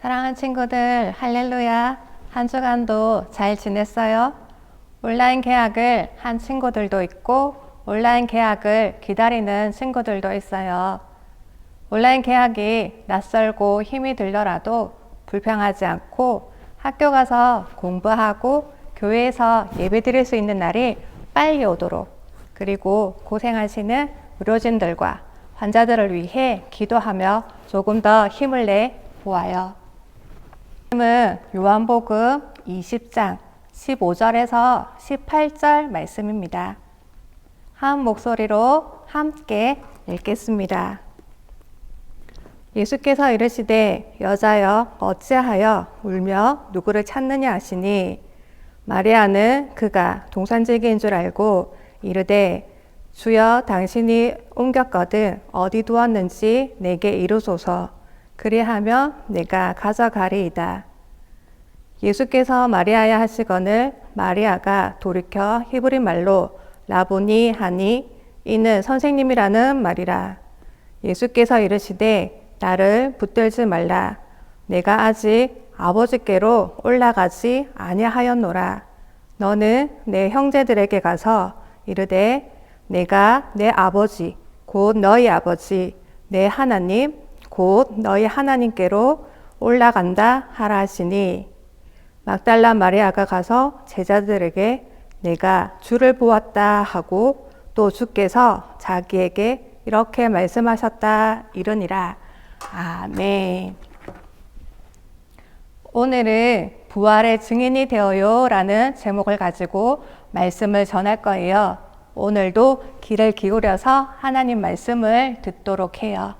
사랑하는 친구들, 할렐루야. 한 주간도 잘 지냈어요? 온라인 개학을 한 친구들도 있고 온라인 개학을 기다리는 친구들도 있어요. 온라인 개학이 낯설고 힘이 들더라도 불평하지 않고 학교 가서 공부하고 교회에서 예배 드릴 수 있는 날이 빨리 오도록, 그리고 고생하시는 의료진들과 환자들을 위해 기도하며 조금 더 힘을 내 보아요. 말씀은 요한복음 20장 15절에서 18절 말씀입니다. 한 목소리로 함께 읽겠습니다. 예수께서 이르시되 여자여 어찌하여 울며 누구를 찾느냐 하시니 마리아는 그가 동산지기인 줄 알고 이르되 주여 당신이 옮겼거든 어디 두었는지 내게 이루소서. 그리하면 내가 가져가리이다. 예수께서 마리아야 하시거늘 마리아가 돌이켜 히브리 말로 라보니 하니 이는 선생님이라는 말이라. 예수께서 이르시되 나를 붙들지 말라. 내가 아직 아버지께로 올라가지 아니하였노라. 너는 내 형제들에게 가서 이르되 내가 내 아버지 곧 너희 아버지 내 하나님 곧 너희 하나님께로 올라간다 하라 하시니 막달라 마리아가 가서 제자들에게 내가 주를 보았다 하고 또 주께서 자기에게 이렇게 말씀하셨다 이르니라. 아멘. 오늘은 부활의 증인이 되어요 라는 제목을 가지고 말씀을 전할 거예요. 오늘도 귀를 기울여서 하나님 말씀을 듣도록 해요.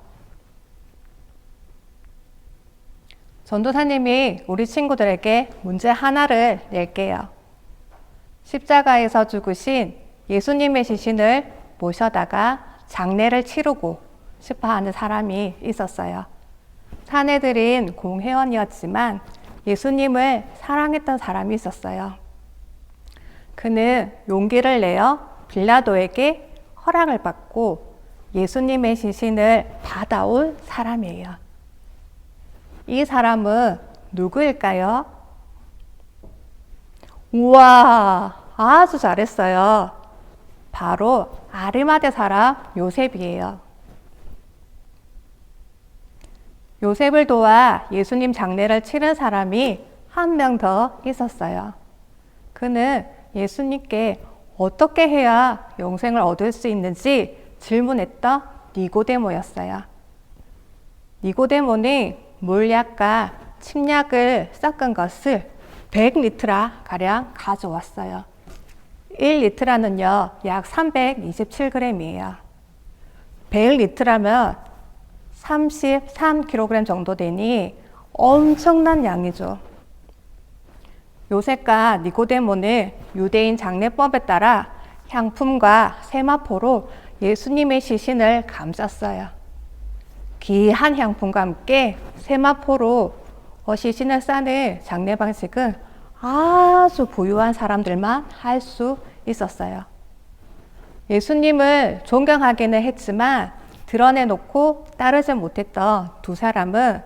전도사님이 우리 친구들에게 문제 하나를 낼게요. 십자가에서 죽으신 예수님의 시신을 모셔다가 장례를 치르고 싶어 하는 사람이 있었어요. 사내들인 공회원이었지만 예수님을 사랑했던 사람이 있었어요. 그는 용기를 내어 빌라도에게 허락을 받고 예수님의 시신을 받아온 사람이에요. 이 사람은 누구일까요? 우와, 아주 잘했어요. 바로 아리마대 사람 요셉이에요. 요셉을 도와 예수님 장례를 치른 사람이 한 명 더 있었어요. 그는 예수님께 어떻게 해야 영생을 얻을 수 있는지 질문했던 니고데모였어요. 니고데모는 물약과 침약을 섞은 것을 100리트라 가량 가져왔어요. 1리트라는요, 약 327g이에요. 100리트라면 33kg 정도 되니 엄청난 양이죠. 요셉과 니고데모는 유대인 장례법에 따라 향품과 세마포로 예수님의 시신을 감쌌어요. 귀한 향품과 함께 세마포로 시신을 싸는 장례 방식은 아주 부유한 사람들만 할 수 있었어요. 예수님을 존경하기는 했지만 드러내놓고 따르지 못했던 두 사람은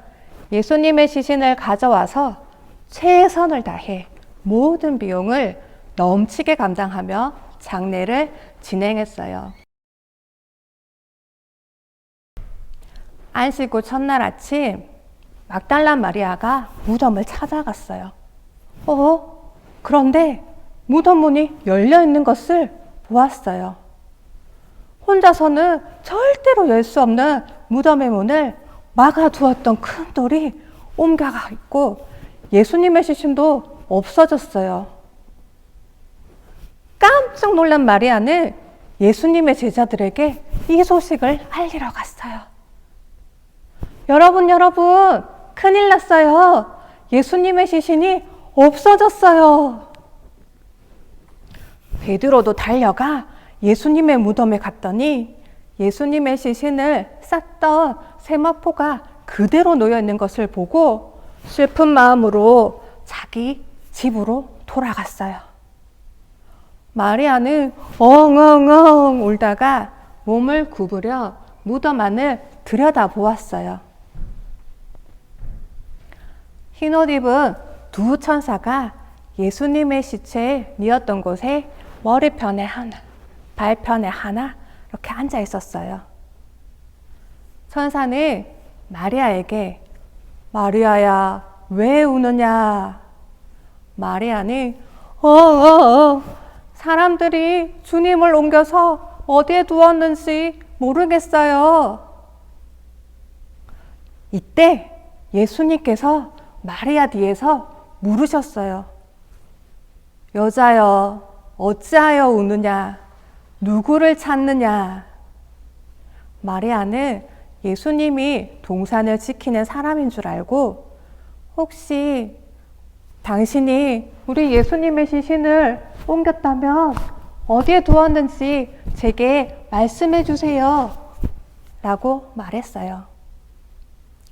예수님의 시신을 가져와서 최선을 다해 모든 비용을 넘치게 감당하며 장례를 진행했어요. 안식 후 첫날 아침 막달라 마리아가 무덤을 찾아갔어요. 그런데 무덤 문이 열려 있는 것을 보았어요. 혼자서는 절대로 열 수 없는 무덤의 문을 막아두었던 큰 돌이 옮겨가 있고 예수님의 시신도 없어졌어요. 깜짝 놀란 마리아는 예수님의 제자들에게 이 소식을 알리러 갔어요. 여러분, 큰일 났어요. 예수님의 시신이 없어졌어요. 베드로도 달려가 예수님의 무덤에 갔더니 예수님의 시신을 쌌던 세마포가 그대로 놓여 있는 것을 보고 슬픈 마음으로 자기 집으로 돌아갔어요. 마리아는 엉엉엉 울다가 몸을 구부려 무덤 안을 들여다보았어요. 흰옷 입은 두 천사가 예수님의 시체에 뉘었던 곳에 머리편에 하나, 발편에 하나 이렇게 앉아 있었어요. 천사는 마리아에게 마리아야, 왜 우느냐? 마리아는 사람들이 주님을 옮겨서 어디에 두었는지 모르겠어요. 이때 예수님께서 마리아 뒤에서 물으셨어요. 여자여, 어찌하여 우느냐? 누구를 찾느냐? 마리아는 예수님이 동산을 지키는 사람인 줄 알고 혹시 당신이 우리 예수님의 시신을 옮겼다면 어디에 두었는지 제게 말씀해 주세요. 라고 말했어요.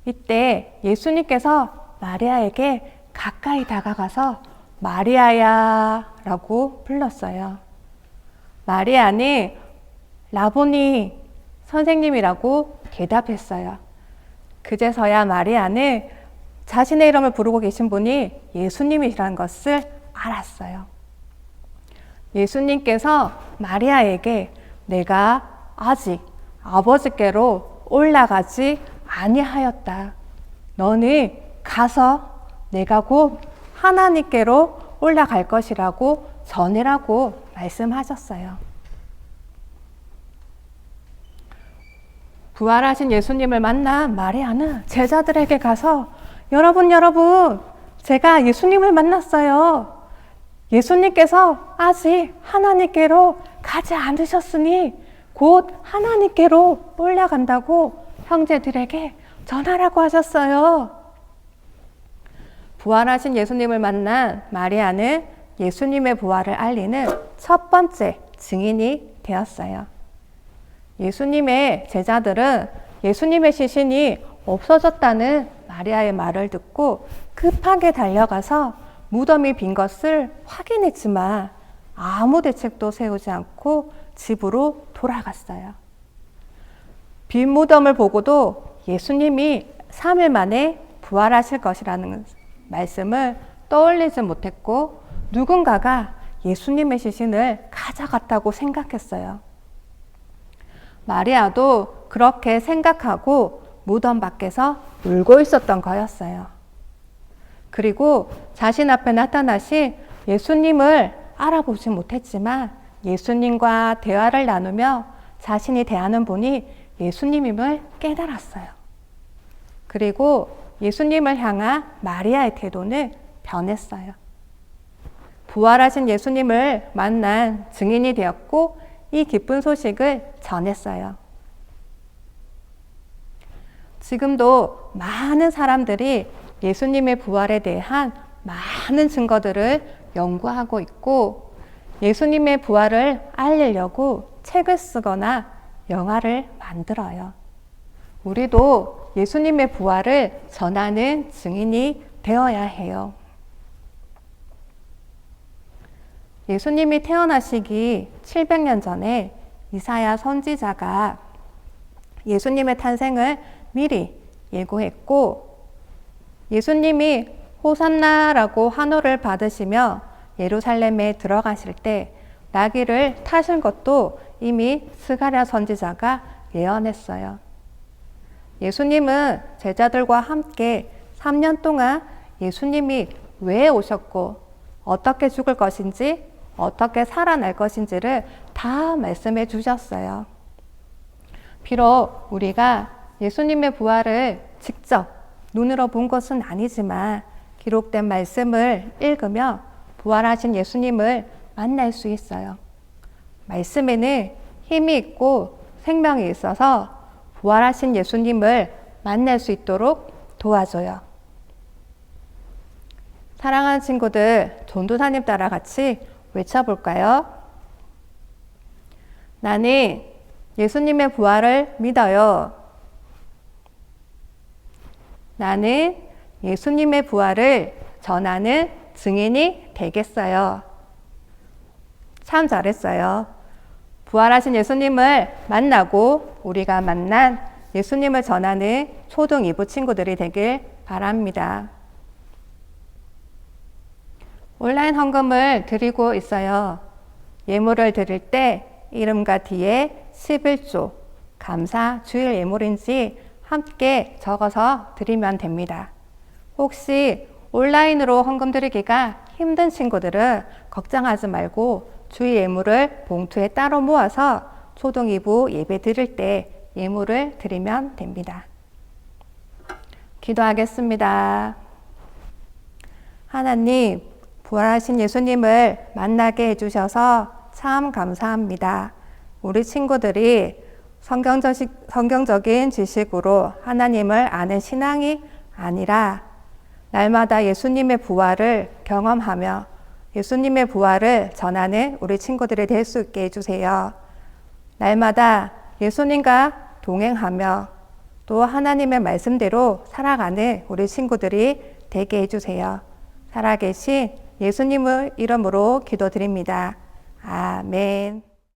이때 예수님께서 마리아에게 가까이 다가가서 마리아야 라고 불렀어요. 마리아는 라보니 선생님이라고 대답했어요. 그제서야 마리아는 자신의 이름을 부르고 계신 분이 예수님이라는 것을 알았어요. 예수님께서 마리아에게 내가 아직 아버지께로 올라가지 아니하였다. 너는 가서 내가 곧 하나님께로 올라갈 것이라고 전해라고 말씀하셨어요. 부활하신 예수님을 만난 마리아는 제자들에게 가서 여러분, 제가 예수님을 만났어요. 예수님께서 아직 하나님께로 가지 않으셨으니 곧 하나님께로 올라간다고 형제들에게 전하라고 하셨어요. 부활하신 예수님을 만난 마리아는 예수님의 부활을 알리는 첫 번째 증인이 되었어요. 예수님의 제자들은 예수님의 시신이 없어졌다는 마리아의 말을 듣고 급하게 달려가서 무덤이 빈 것을 확인했지만 아무 대책도 세우지 않고 집으로 돌아갔어요. 빈 무덤을 보고도 예수님이 3일 만에 부활하실 것이라는 말씀을 떠올리지 못했고 누군가가 예수님의 시신을 가져갔다고 생각했어요. 마리아도 그렇게 생각하고 무덤 밖에서 울고 있었던 거였어요. 그리고 자신 앞에 나타나신 예수님을 알아보지 못했지만 예수님과 대화를 나누며 자신이 대하는 분이 예수님임을 깨달았어요. 그리고 예수님을 향한 마리아의 태도는 변했어요. 부활하신 예수님을 만난 증인이 되었고 이 기쁜 소식을 전했어요. 지금도 많은 사람들이 예수님의 부활에 대한 많은 증거들을 연구하고 있고 예수님의 부활을 알리려고 책을 쓰거나 영화를 만들어요. 우리도 예수님의 부활을 전하는 증인이 되어야 해요. 예수님이 태어나시기 700년 전에 이사야 선지자가 예수님의 탄생을 미리 예고했고 예수님이 호산나라고 환호를 받으시며 예루살렘에 들어가실 때 나귀를 타신 것도 이미 스가랴 선지자가 예언했어요. 예수님은 제자들과 함께 3년 동안 예수님이 왜 오셨고 어떻게 죽을 것인지 어떻게 살아날 것인지를 다 말씀해 주셨어요. 비록 우리가 예수님의 부활을 직접 눈으로 본 것은 아니지만 기록된 말씀을 읽으며 부활하신 예수님을 만날 수 있어요. 말씀에는 힘이 있고 생명이 있어서 부활하신 예수님을 만날 수 있도록 도와줘요. 사랑하는 친구들, 전도사님 따라 같이 외쳐볼까요? 나는 예수님의 부활을 믿어요. 나는 예수님의 부활을 전하는 증인이 되겠어요. 참 잘했어요. 부활하신 예수님을 만나고 우리가 만난 예수님을 전하는 초등 2부 친구들이 되길 바랍니다. 온라인 헌금을 드리고 있어요. 예물을 드릴 때 이름과 뒤에 11조, 감사, 주일 예물인지 함께 적어서 드리면 됩니다. 혹시 온라인으로 헌금 드리기가 힘든 친구들은 걱정하지 말고 주일 예물을 봉투에 따로 모아서 초동 2부 예배 드릴 때 예물을 드리면 됩니다. 기도하겠습니다. 하나님, 부활하신 예수님을 만나게 해주셔서 참 감사합니다. 우리 친구들이 성경적인 지식으로 하나님을 아는 신앙이 아니라 날마다 예수님의 부활을 경험하며 예수님의 부활을 전하는 우리 친구들이 될 수 있게 해주세요. 날마다 예수님과 동행하며 또 하나님의 말씀대로 살아가는 우리 친구들이 되게 해주세요. 살아계신 예수님의 이름으로 기도드립니다. 아멘.